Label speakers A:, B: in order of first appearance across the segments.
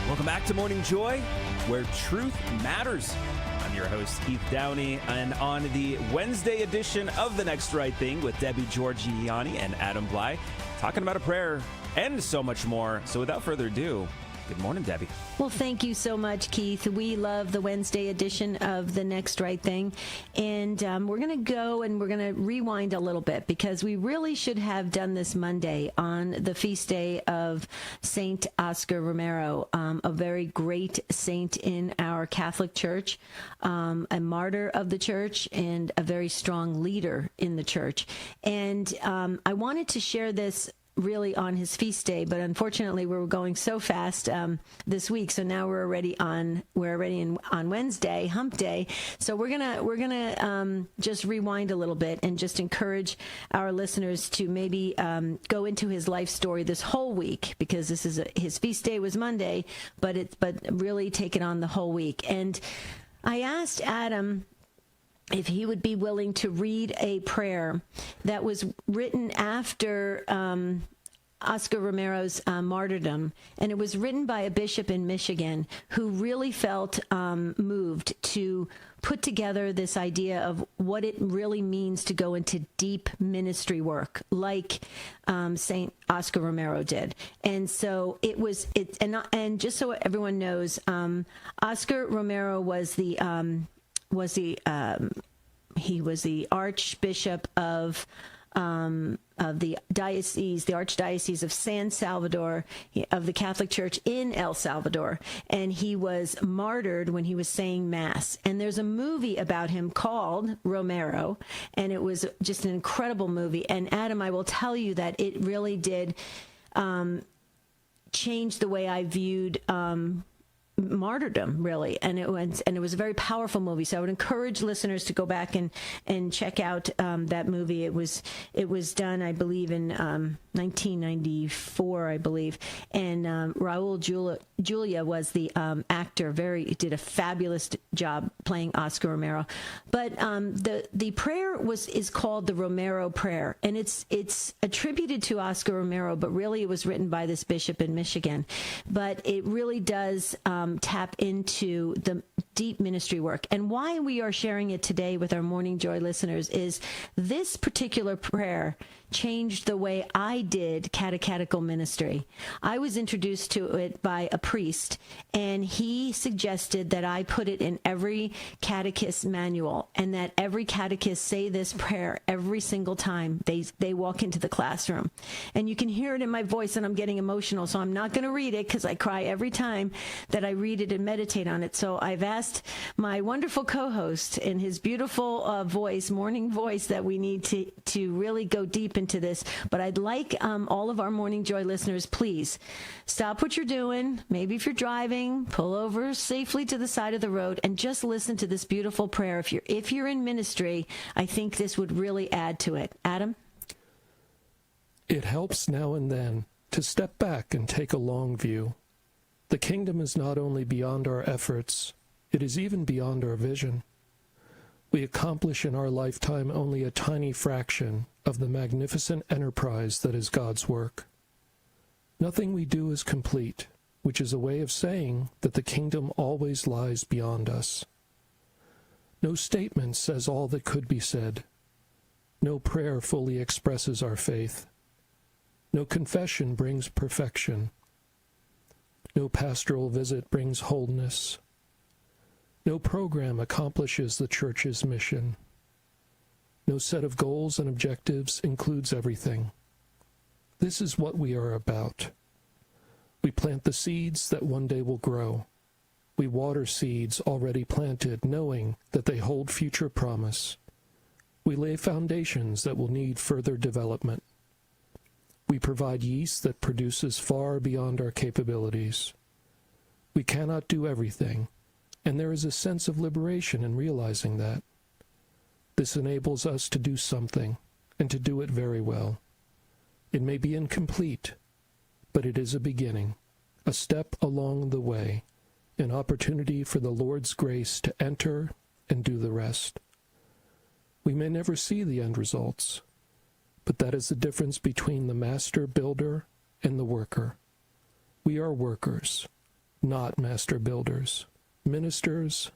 A: Welcome back to Morning Joy, where truth matters. I'm your host, Keith Downey, and on the Wednesday edition of The Next Right Thing with Debbie Georgiani and Adam Bly, talking about a prayer and so much more. So without further ado, good morning, Debbie.
B: Well, thank you so much, Keith. We love the Wednesday edition of The Next Right Thing. And we're going to go and we're going to rewind a little bit because we really should have done this Monday on the feast day of Saint Oscar Romero, a very great saint in our Catholic Church, a martyr of the Church, and a very strong leader in the Church. And I wanted to share this really on his feast day, but unfortunately we're going so fast this week, so now we're already on Wednesday, hump day. So we're gonna just rewind a little bit and just encourage our listeners to maybe go into his life story this whole week, because this is his feast day was Monday, but really take it on the whole week. And I asked Adam if he would be willing to read a prayer that was written after Oscar Romero's martyrdom. And it was written by a bishop in Michigan who really felt moved to put together this idea of what it really means to go into deep ministry work, like Saint Oscar Romero did. And so and just so everyone knows, Oscar Romero was the Archbishop of the Archdiocese of San Salvador of the Catholic Church in El Salvador, and he was martyred when he was saying Mass. And there's a movie about him called Romero, and it was just an incredible movie. And Adam, I will tell you that it really did change the way I viewed martyrdom, really, and it was a very powerful movie. So I would encourage listeners to go back and check out that movie. It was done, I believe, in 1994, I believe, and Raul Julia was the actor. Did a fabulous job playing Oscar Romero. But the prayer is called the Romero Prayer, and it's attributed to Oscar Romero, but really it was written by this bishop in Michigan. But it really does tap into the deep ministry work. And why we are sharing it today with our Morning Joy listeners is this particular prayer changed the way I did catechetical ministry. I was introduced to it by a priest, and he suggested that I put it in every catechist manual, and that every catechist say this prayer every single time they walk into the classroom. And you can hear it in my voice, and I'm getting emotional, so I'm not going to read it because I cry every time that I read it and meditate on it. So I've asked my wonderful co-host in his beautiful voice, morning voice, that we need to really go deep into this. But I'd like all of our Morning Joy listeners, please stop what you're doing. Maybe if you're driving, pull over safely to the side of the road and just listen to this beautiful prayer. If you're in ministry, I think this would really add to it. Adam?
C: It helps now and then to step back and take a long view. The kingdom is not only beyond our efforts, it is even beyond our vision. We accomplish in our lifetime only a tiny fraction of the magnificent enterprise that is God's work. Nothing we do is complete, which is a way of saying that the kingdom always lies beyond us. No statement says all that could be said. No prayer fully expresses our faith. No confession brings perfection. No pastoral visit brings wholeness. No program accomplishes the Church's mission. No set of goals and objectives includes everything. This is what we are about. We plant the seeds that one day will grow. We water seeds already planted, knowing that they hold future promise. We lay foundations that will need further development. We provide yeast that produces far beyond our capabilities. We cannot do everything, and there is a sense of liberation in realizing that. This enables us to do something, and to do it very well. It may be incomplete, but it is a beginning, a step along the way, an opportunity for the Lord's grace to enter and do the rest. We may never see the end results, but that is the difference between the master builder and the worker. We are workers, not master builders, ministers,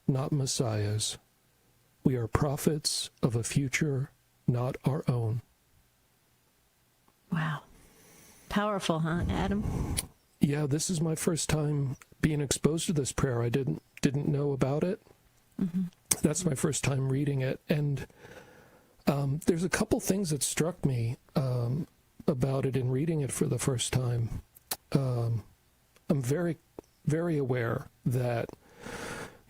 C: not messiahs. We are prophets of a future not our own.
B: Wow. Powerful, huh, Adam?
C: Yeah, this is my first time being exposed to this prayer. I didn't know about it. Mm-hmm. That's my first time reading it. And there's a couple things that struck me about it in reading it for the first time. I'm very, very aware that,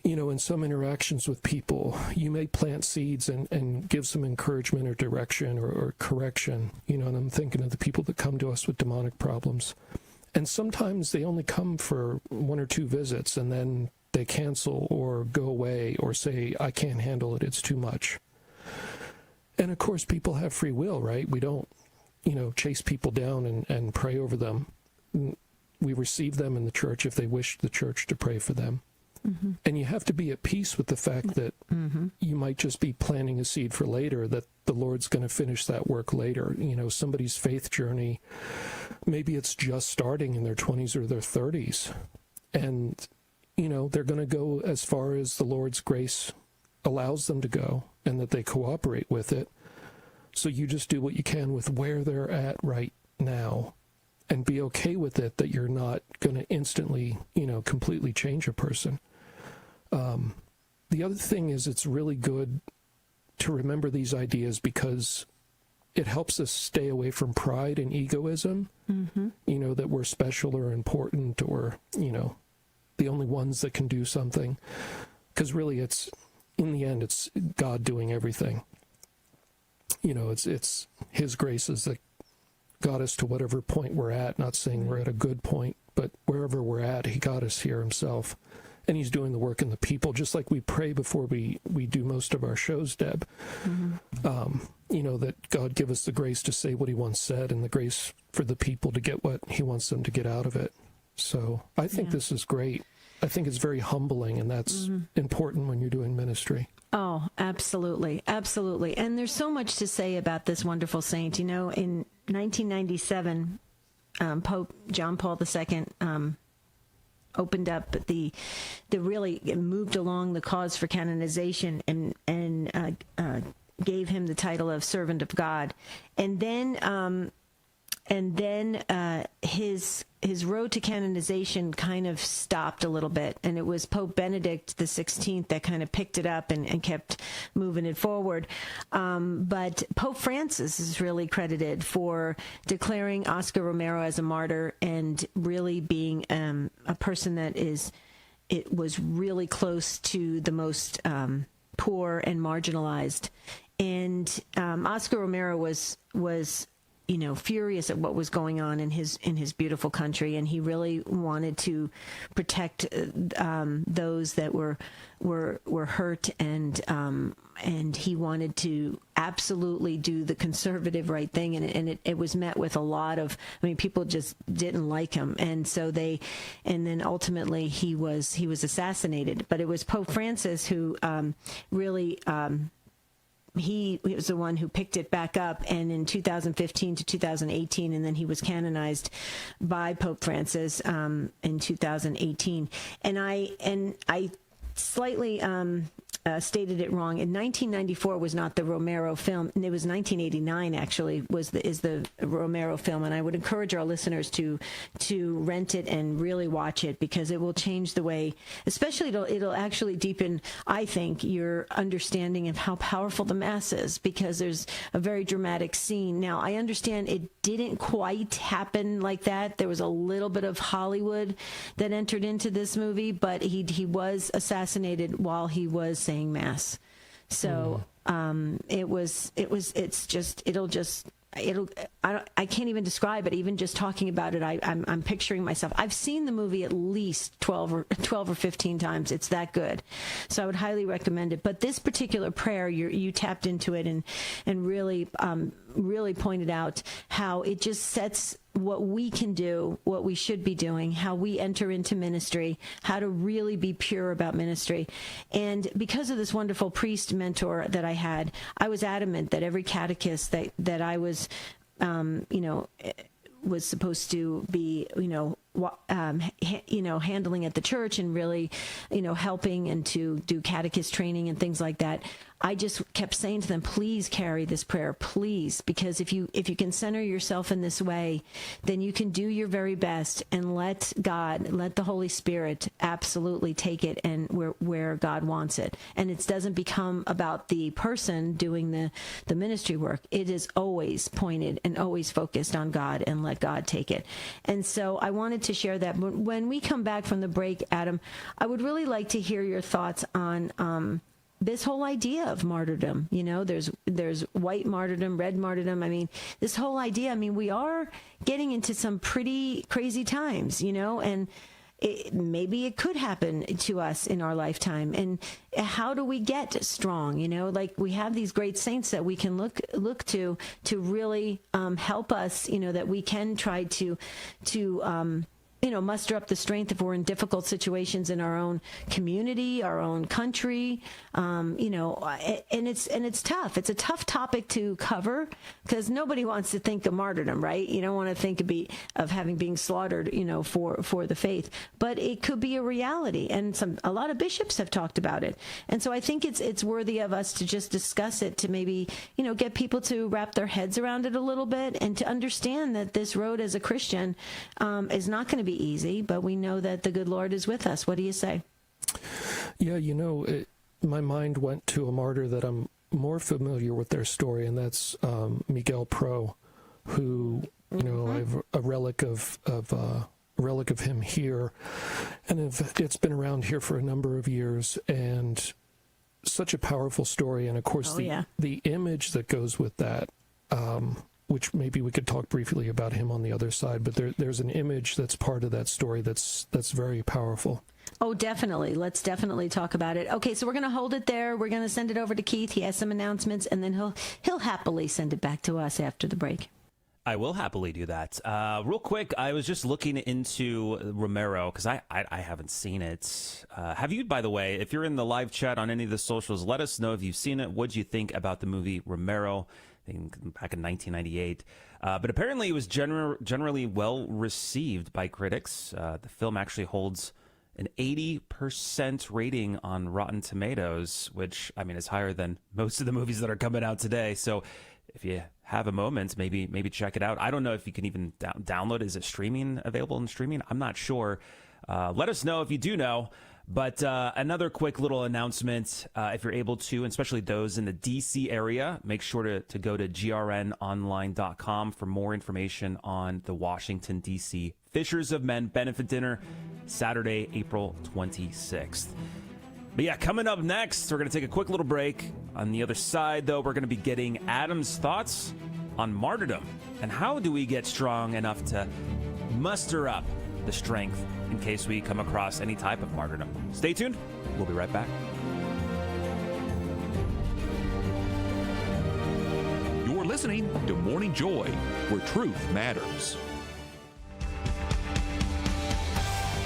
C: in some interactions with people, you may plant seeds and give some encouragement or direction or correction, and I'm thinking of the people that come to us with demonic problems. And sometimes they only come for 1 or 2 visits, and then they cancel or go away or say, I can't handle it, it's too much. And of course, people have free will, right? We don't, chase people down and pray over them. We receive them in the church if they wish the church to pray for them. Mm-hmm. And you have to be at peace with the fact that you might just be planting a seed for later, that the Lord's going to finish that work later. Somebody's faith journey, maybe it's just starting in their 20s or their 30s. And, they're going to go as far as the Lord's grace allows them to go and that they cooperate with it. So you just do what you can with where they're at right now and be okay with it, that you're not going to instantly, completely change a person. The other thing is, it's really good to remember these ideas because it helps us stay away from pride and egoism, that we're special or important or, the only ones that can do something. Because really in the end, it's God doing everything. It's His graces that got us to whatever point we're at, not saying we're at a good point, but wherever we're at, He got us here Himself. And He's doing the work in the people, just like we pray before we do most of our shows, Deb. That God give us the grace to say what He once said and the grace for the people to get what He wants them to get out of it. So I think this is great. I think it's very humbling, and that's important when you're doing ministry.
B: Oh, absolutely. Absolutely. And there's so much to say about this wonderful saint. In 1997, Pope John Paul II opened up the really moved along the cause for canonization and gave him the title of Servant of God. And then his road to canonization kind of stopped a little bit, and it was Pope Benedict XVI that kind of picked it up and kept moving it forward. But Pope Francis is really credited for declaring Oscar Romero as a martyr and really being a person that was really close to the most poor and marginalized. And Oscar Romero was furious at what was going on in his beautiful country, and he really wanted to protect those that were hurt, and he wanted to absolutely do the conservative right thing, and it was met with a lot of, people just didn't like him, and then ultimately he was assassinated. But it was Pope Francis who really. He was the one who picked it back up, and in 2015 to 2018, and then he was canonized by Pope Francis in 2018. And I slightly stated it wrong. In 1994 was not the Romero film, and it was 1989 actually is the Romero film. And I would encourage our listeners to rent it and really watch it, because it will change the way, especially it'll actually deepen, I think, your understanding of how powerful the Mass is, because there's a very dramatic scene. Now, I understand it didn't quite happen like that. There was a little bit of Hollywood that entered into this movie, but he was assassinated while he was saying Mass. So I can't even describe it. Even just talking about it, I'm picturing myself. I've seen the movie at least 12 or 15 times. It's that good. So I would highly recommend it. But this particular prayer, you tapped into it and really pointed out how it just sets what we can do, what we should be doing, how we enter into ministry, how to really be pure about ministry. And because of this wonderful priest mentor that I had, I was adamant that every catechist that I was, was supposed to be, handling at the church and really, helping and to do catechist training and things like that, I just kept saying to them, please carry this prayer, please, because if you can center yourself in this way, then you can do your very best and let the Holy Spirit absolutely take it and where God wants it. And it doesn't become about the person doing the ministry work. It is always pointed and always focused on God, and let God take it. And so I wanted to share that. When we come back from the break, Adam, I would really like to hear your thoughts on this whole idea of martyrdom. There's white martyrdom, red martyrdom. I mean, this whole idea, we are getting into some pretty crazy times, and maybe it could happen to us in our lifetime. And how do we get strong? Like we have these great saints that we can look to really help us, that we can try to muster up the strength if we're in difficult situations in our own community, our own country, and it's tough. It's a tough topic to cover because nobody wants to think of martyrdom, right? You don't want to think of having being slaughtered, for the faith, but it could be a reality, and a lot of bishops have talked about it, and so I think it's worthy of us to just discuss it, to maybe get people to wrap their heads around it a little bit, and to understand that this road as a Christian is not going to be easy, but we know that the good Lord is with us. What do you say?
C: Yeah, my mind went to a martyr that I'm more familiar with their story, and that's Miguel Pro, who I have a relic of him here, and it's been around here for a number of years, and such a powerful story. And of course, the image that goes with that, which maybe we could talk briefly about him on the other side, but there's an image that's part of that story that's very powerful.
B: Oh, definitely. Let's definitely talk about it. Okay, so we're going to hold it there. We're going to send it over to Keith. He has some announcements, and then he'll happily send it back to us after the break.
A: I will happily do that. Real quick, I was just looking into Romero because I haven't seen it. Have you, by the way, if you're in the live chat on any of the socials, let us know if you've seen it. What'd you think about the movie Romero? Back in 1998. But apparently it was generally well received by critics. The film actually holds an 80% rating on Rotten Tomatoes, which, is higher than most of the movies that are coming out today. So if you have a moment, maybe check it out. I don't know if you can even download it. Is it available in streaming? I'm not sure. Let us know if you do know. But another quick little announcement, if you're able to, and especially those in the D.C. area, make sure to go to grnonline.com for more information on the Washington, D.C. Fishers of Men Benefit Dinner, Saturday, April 26th. But yeah, coming up next, we're going to take a quick little break. On the other side, though, we're going to be getting Adam's thoughts on martyrdom and how do we get strong enough to muster up the strength in case we come across any type of martyrdom. Stay tuned. We'll be right back.
D: You're listening to Morning Joy, where truth matters.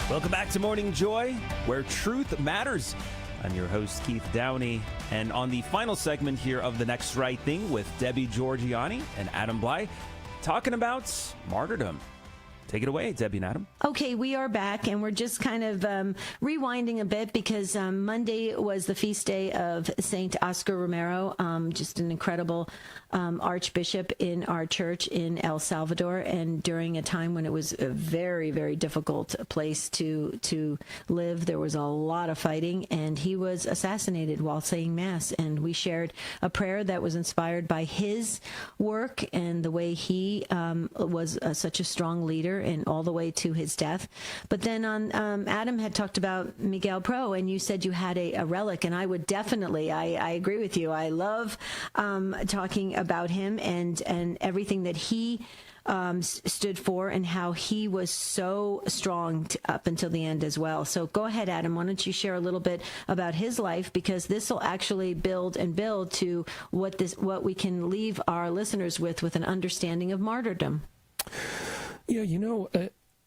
A: Welcome back to Morning Joy, where truth matters. I'm your host, Keith Downey, and on the final segment here of The Next Right Thing with Debbie Georgianni and Adam Bly, talking about martyrdom. Take it away, Debbie and Adam.
B: Okay, we are back, and we're just kind of rewinding a bit because Monday was the feast day of Saint Oscar Romero, just an incredible archbishop in our church in El Salvador, and during a time when it was a very, very difficult place to live. There was a lot of fighting, and he was assassinated while saying Mass, and we shared a prayer that was inspired by his work and the way he was such a strong leader and all the way to his death. But then Adam had talked about Miguel Pro, and you said you had a relic, and I would definitely, I agree with you. I love talking about him and everything that he stood for and how he was so strong up until the end as well. So go ahead, Adam. Why don't you share a little bit about his life, because this will actually build to what we can leave our listeners with an understanding of martyrdom.
C: Yeah,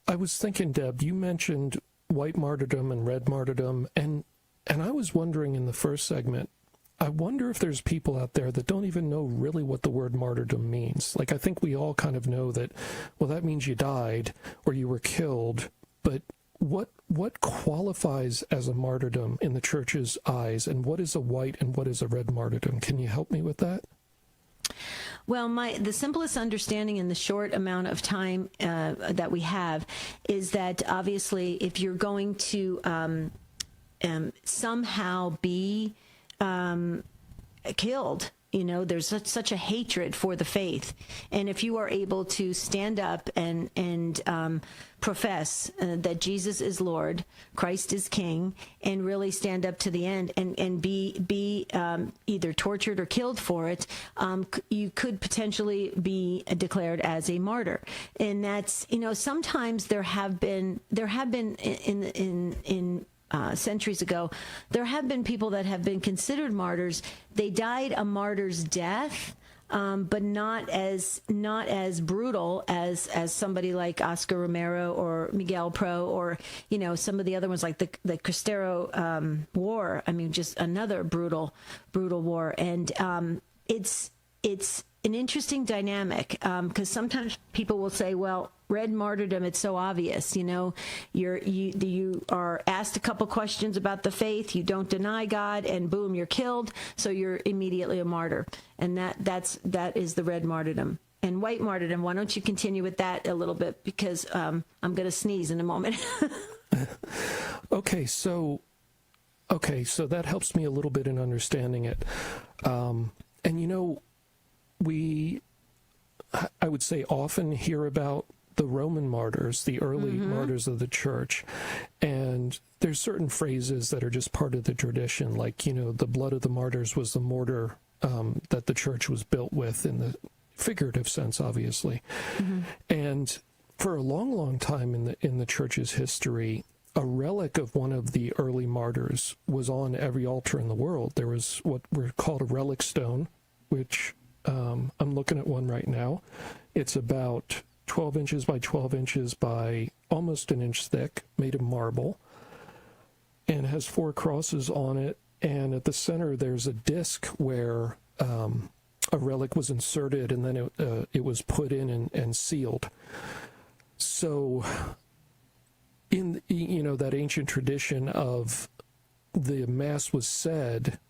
C: I was thinking, Deb, you mentioned white martyrdom and red martyrdom, and I was wondering in the first segment, I wonder if there's people out there that don't even know really what the word martyrdom means. Like, I think we all kind of know that, well, that means you died or you were killed, but what qualifies as a martyrdom in the church's eyes, and what is a white and what is a red martyrdom? Can you help me with that?
B: Well, the simplest understanding in the short amount of time that we have is that obviously if you're going to somehow be killed, there's such a hatred for the faith. And if you are able to stand up and profess that Jesus is Lord, Christ is King, and really stand up to the end and be either tortured or killed for it, you could potentially be declared as a martyr. And that's, sometimes there have been in centuries ago, there have been people that have been considered martyrs. They died a martyr's death, but not as brutal as somebody like Oscar Romero or Miguel Pro, or some of the other ones like the Cristero War. I mean, just another brutal war. And it's an interesting dynamic, because sometimes people will say, well, red martyrdom, it's so obvious, you are asked a couple questions about the faith, you don't deny God, and boom, you're killed, so you're immediately a martyr. And that is the red martyrdom. And white martyrdom, why don't you continue with that a little bit, because I'm going to sneeze in a moment.
C: Okay, so that helps me a little bit in understanding it. And we, I would say, often hear about the Roman martyrs, the early martyrs of the church. And there's certain phrases that are just part of the tradition, like, the blood of the martyrs was the mortar that the church was built with, in the figurative sense, obviously. And for a long, long time in the church's history, a relic of one of the early martyrs was on every altar in the world. There was what were called a relic stone, which I'm looking at one right now. It's about 12 inches by 12 inches by almost an inch thick, made of marble, and has 4 crosses on it. And at the center, there's a disc where a relic was inserted, and then it was put in and sealed. So in that ancient tradition of the Mass was said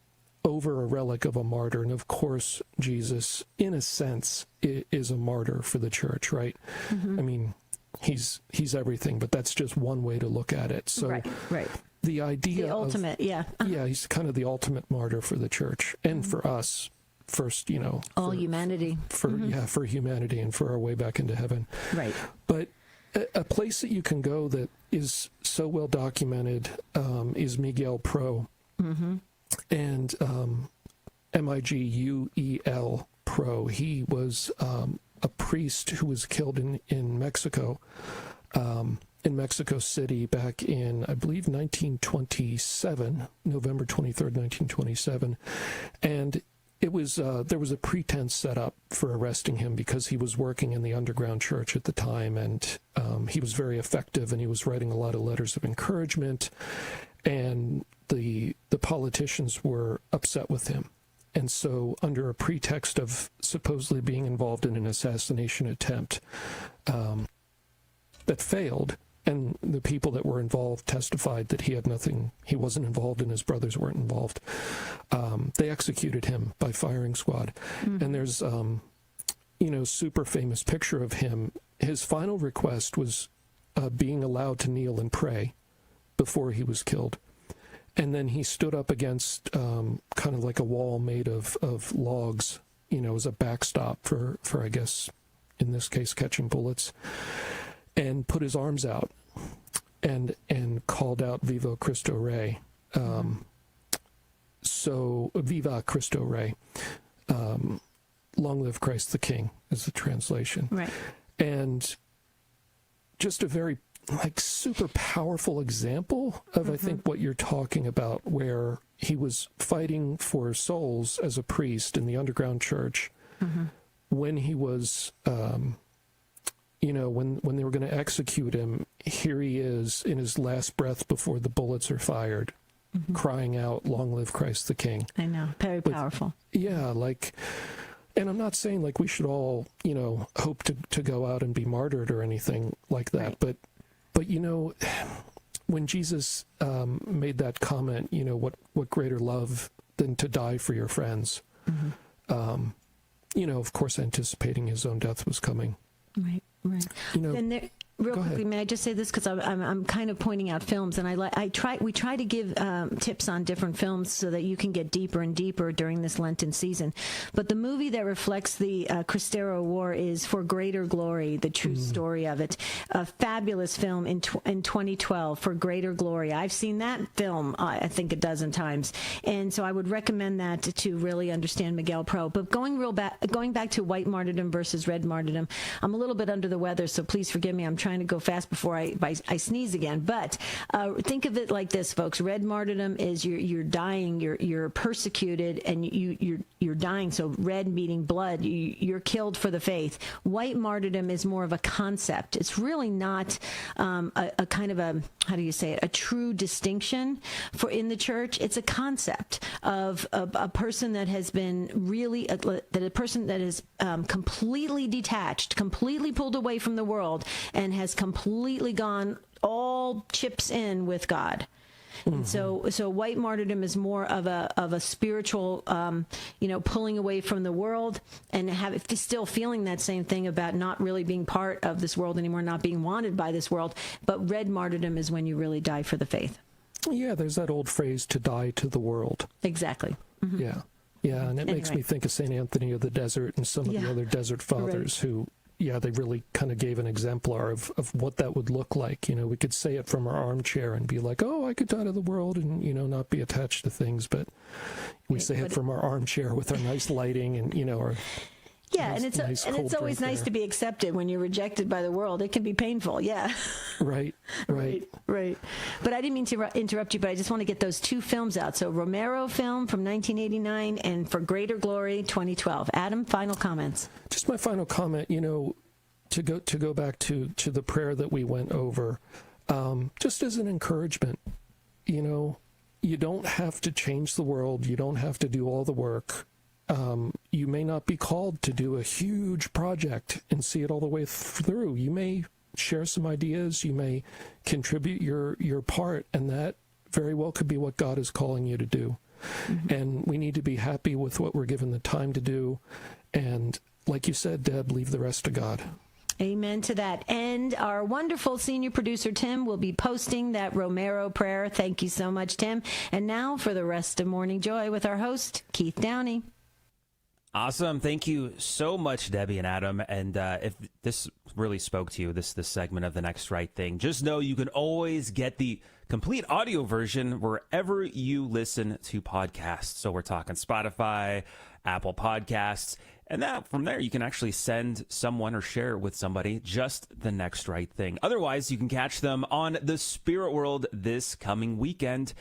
C: over a relic of a martyr. And of course, Jesus, in a sense, is a martyr for the church, right? I mean, he's everything, but that's just one way to look at it. So
B: right.
C: The idea
B: the ultimate, yeah,
C: he's kind of the ultimate martyr for the church and for us. First,
B: all humanity,
C: for humanity and for our way back into heaven, right? But a place that you can go that is so well documented is Miguel Pro. And Miguel Pro. He was a priest who was killed in Mexico, in Mexico City back in, I believe, 1927, November 23rd, 1927. And it was there was a pretense set up for arresting him because he was working in the underground church at the time, and he was very effective, and he was writing a lot of letters of encouragement, and the politicians were upset with him. And so, under a pretext of supposedly being involved in an assassination attempt that failed, and the people that were involved testified that he had nothing, he wasn't involved and his brothers weren't involved, they executed him by firing squad. And there's, super famous picture of him. His final request was being allowed to kneel and pray before he was killed. And then he stood up against kind of like a wall made of logs, as a backstop for I guess, in this case, catching bullets, and put his arms out and called out Viva Cristo Rey. So, Viva Cristo Rey. Long live Christ the King is the translation.
B: Right.
C: And just a very super powerful example of, I think, what you're talking about, where he was fighting for souls as a priest in the underground church when he was, when they were going to execute him. Here he is in his last breath before the bullets are fired, crying out, "Long live Christ the King."
B: I know. Very powerful.
C: Yeah, like, and I'm not saying like we should all, hope to go out and be martyred or anything like that.
B: Right.
C: But when Jesus made that comment, what greater love than to die for your friends? Of course, anticipating his own death was coming.
B: Right. And there, real
C: Go
B: quickly,
C: ahead.
B: may I just say this, because I'm kind of pointing out films, and we try to give tips on different films so that you can get deeper and deeper during this Lenten season. But the movie that reflects the Cristero War is For Greater Glory, the true story of it. A fabulous film in 2012, For Greater Glory. I've seen that film I think a dozen times, and so I would recommend that to really understand Miguel Pro. But going back to white martyrdom versus red martyrdom, I'm a little bit under the weather, so please forgive me. I'm trying to go fast before I sneeze again. But think of it like this, folks. Red martyrdom is you're dying, you're persecuted, and you're dying. So red meaning blood. You're killed for the faith. White martyrdom is more of a concept. It's really not a kind of a, how do you say it, a true distinction in the church. It's a concept of a person that has been really a person that is completely detached, completely pulled away from the world, and has completely gone all chips in with God. And so white martyrdom is more of a spiritual, pulling away from the world and still feeling that same thing about not really being part of this world anymore, not being wanted by this world. But red martyrdom is when you really die for the faith.
C: Yeah, there's that old phrase, to die to the world.
B: Exactly.
C: Yeah, and it makes me think of St. Anthony of the Desert and some of the other desert fathers who, they really kind of gave an exemplar of what that would look like. We could say it from our armchair and be like, oh, I could die to the world and, not be attached to things. But we say it from our armchair with our nice lighting and, our
B: and it's always nice to be accepted when you're rejected by the world. It can be painful. Yeah.
C: Right.
B: But I didn't mean to interrupt you, but I just want to get those two films out. So Romero film from 1989 and For Greater Glory 2012. Adam, final comments.
C: Just my final comment, to go back to the prayer that we went over, just as an encouragement, you don't have to change the world. You don't have to do all the work. You may not be called to do a huge project and see it all the way through. You may share some ideas. You may contribute your part, and that very well could be what God is calling you to do. And we need to be happy with what we're given the time to do. And like you said, Deb, leave the rest to God.
B: Amen to that. And our wonderful senior producer, Tim, will be posting that Romero prayer. Thank you so much, Tim. And now for the rest of Morning Joy with our host, Keith Downey.
A: Awesome. Thank you so much, Debbie and Adam. And if this really spoke to you, this segment of The Next Right Thing, just know you can always get the complete audio version wherever you listen to podcasts. So we're talking Spotify, Apple Podcasts, and that from there you can actually send someone or share with somebody just The Next Right Thing. Otherwise, you can catch them on the Spirit World this coming weekend.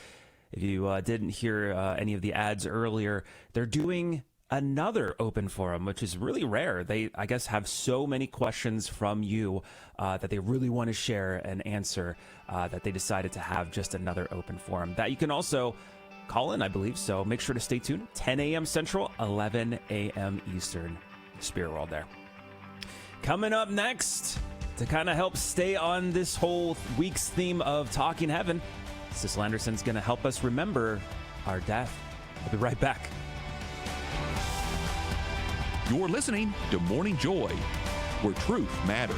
A: If you didn't hear any of the ads earlier, they're doing another open forum, which is really rare. They, I guess, have so many questions from you that they really want to share and answer that they decided to have just another open forum that you can also call in, I believe. So make sure to stay tuned. 10 a.m. Central, 11 a.m. Eastern. Spirit World there. Coming up next, to kind of help stay on this whole week's theme of Talking Heaven, Sis Landerson's going to help us remember our death. We'll be right back.
D: You're listening to Morning Joy, where truth matters.